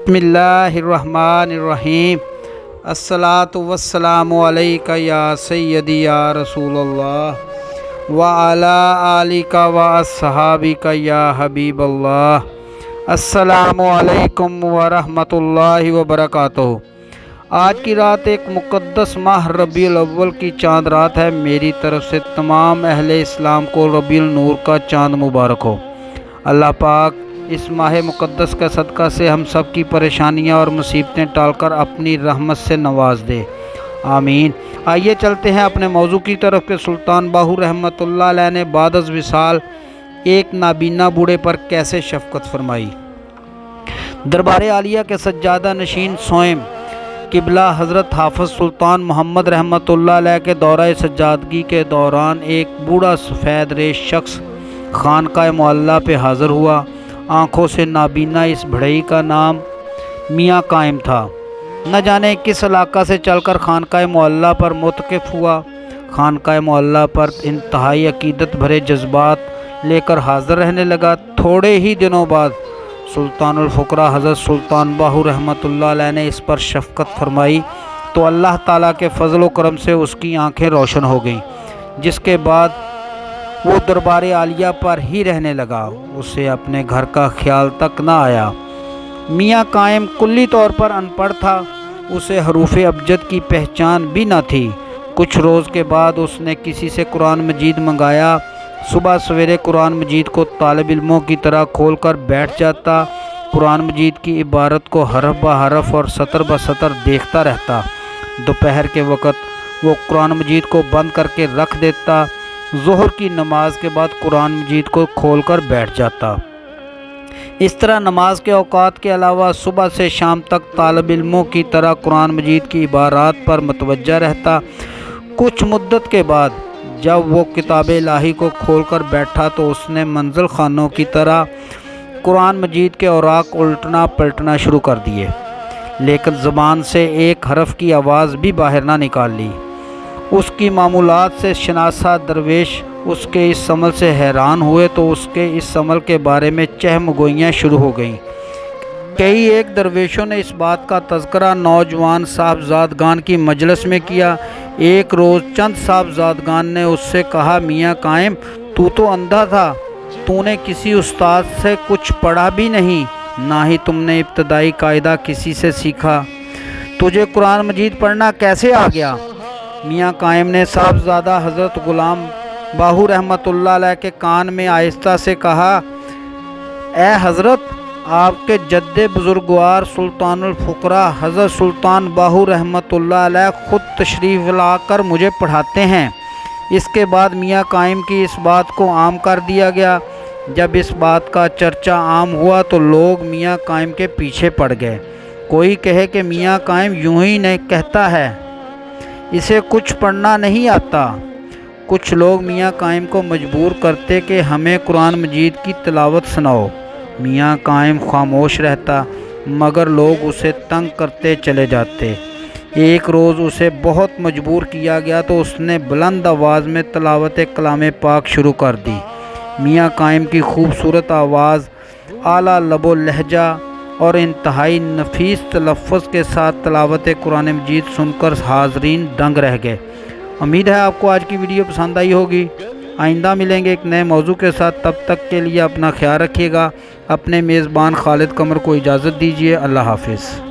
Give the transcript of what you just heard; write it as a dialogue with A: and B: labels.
A: बिस्मिल्लाहिर्रहमानिर्रहीम। अस्सलातु वस्सलामु अलैका या सय्यदी या रसूल अल्लाह व अला आलिका व अस्हाबिका या हबीब अल्लाह। अस्सलामु अलैकुम व रहमतुल्लाहि व बरकातुहू। आज की रात एक मुक़द्दस माह रबीउल अव्वल की चाँद रात है। मेरी तरफ़ से तमाम अहले इस्लाम को रबीउल नूर का चाँद मुबारक हो। अल्लाह पाक इस माह मुक़द्दस का सदका से हम सब की परेशानियां और मुसीबतें टालकर अपनी रहमत से नवाज दे, आमीन। आइए चलते हैं अपने मौजू की तरफ के सुल्तान बाहू रहमतुल्लाह अलैह ने बादज़ विसाल एक नाबीना बूढ़े पर कैसे शफ़क़त फरमाई। दरबार आलिया के सज्जादा नशीन सोएम किबला हज़रत हाफ़िज़ सुल्तान मोहम्मद रहमतुल्लाह अलैह के दौरा सज्जादगी के दौरान एक बूढ़ा सफ़ेद रेश शख्स खानकाए मुअल्ला पे हाज़िर हुआ। आँखों से नाबीना इस भड़ई का नाम मियाँ कायम था। न जाने किस इलाका से चलकर खानकाए मुअल्ला पर मुतकिफ़ हुआ। खानकाए मुअल्ला पर इंतहाई अकीदत भरे जज्बात लेकर हाज़िर रहने लगा। थोड़े ही दिनों बाद सुल्तानुल फ़ुक़रा हज़रत सुल्तान बाहू रहमतुल्लाह अलैह ने इस पर शफ़क़त फरमाई तो अल्लाह ताला के फ़ज़ल व करम से उसकी आँखें रोशन हो गईं, जिसके बाद वो दरबार आलिया पर ही रहने लगा। उसे अपने घर का ख्याल तक न आया। मियाँ कायम कुल्ली तौर पर अनपढ़ था। उसे हरूफ अबजद की पहचान भी न थी। कुछ रोज़ के बाद उसने किसी से कुरान मजीद मंगाया। सुबह सवेरे कुरान मजीद को तालिब इल्मों की तरह खोल कर बैठ जाता। कुरान मजीद की इबारत को हरफ ब हरफ और सतर ब सतर देखता रहता। दोपहर के वक़्त वो कुरान मजीद को बंद करके रख देता। ज़ोहर की नमाज के बाद कुरान मजीद को खोलकर बैठ जाता। इस तरह नमाज के औकात के अलावा सुबह से शाम तक तालिब इल्मों की तरह कुरान मजीद की इबारात पर मतवज्जा रहता। कुछ मुद्दत के बाद जब वो किताब इलाही को खोलकर बैठा तो उसने मंजिल खानों की तरह कुरान मजीद के औराक उल्टना पलटना शुरू कर दिए, लेकिन ज़बान से एक हरफ की आवाज़ भी बाहर ना निकाल ली। उसकी मामूलात से शनासा दरवेश उसके इस अमल से हैरान हुए तो उसके इस अमल के बारे में चहमगोइयाँ शुरू हो गईं। कई एक दरवेशों ने इस बात का तज़किरा नौजवान साहबजादगान की मजलिस में किया। एक रोज़ चंद साहबजादगान ने उससे कहा, मियाँ कायम, तू तो अंधा था, तूने किसी उस्ताद से कुछ पढ़ा भी नहीं, ना ही तुमने इब्तदाई कायदा किसी से सीखा, तुझे कुरान मजीद पढ़ना कैसे आ गया। मियाँ कायम ने साहबजादा हज़रत ग़ुलाम बाहू रहमतुल्लाह अलैह के कान में आहिस्ता से कहा, ए हज़रत, आपके जद्दे बुज़ुर्गवार सुल्तानुल फ़ुक़रा हज़रत सुल्तान बाहू रहमतुल्लाह अलैह ख़ुद तशरीफ़ लाकर मुझे पढ़ाते हैं। इसके बाद मियाँ कायम की इस बात को आम कर दिया गया। जब इस बात का चर्चा आम हुआ तो लोग मियाँ कायम के पीछे पड़ गए। कोई कहे कि मियाँ कायम यूँ ही नहीं कहता है, इसे कुछ पढ़ना नहीं आता। कुछ लोग मियाँ कायम को मजबूर करते कि हमें कुरान मजीद की तिलावत सुनाओ। मियाँ कायम खामोश रहता, मगर लोग उसे तंग करते चले जाते। एक रोज़ उसे बहुत मजबूर किया गया तो उसने बुलंद आवाज़ में तिलावत कलाम पाक शुरू कर दी। मियाँ कायम की खूबसूरत आवाज़, आला लबो लहजा और इंतहाई नफीस तलफ़्फ़ुज़ के साथ तिलावत कुरान मजीद सुनकर हाज़रीन दंग रह गए। उम्मीद है आपको आज की वीडियो पसंद आई होगी। आइंदा मिलेंगे एक नए मौजू के साथ, तब तक के लिए अपना ख्याल रखिएगा। अपने मेज़बान खालिद कमर को इजाज़त दीजिए। अल्लाह हाफ़िज़।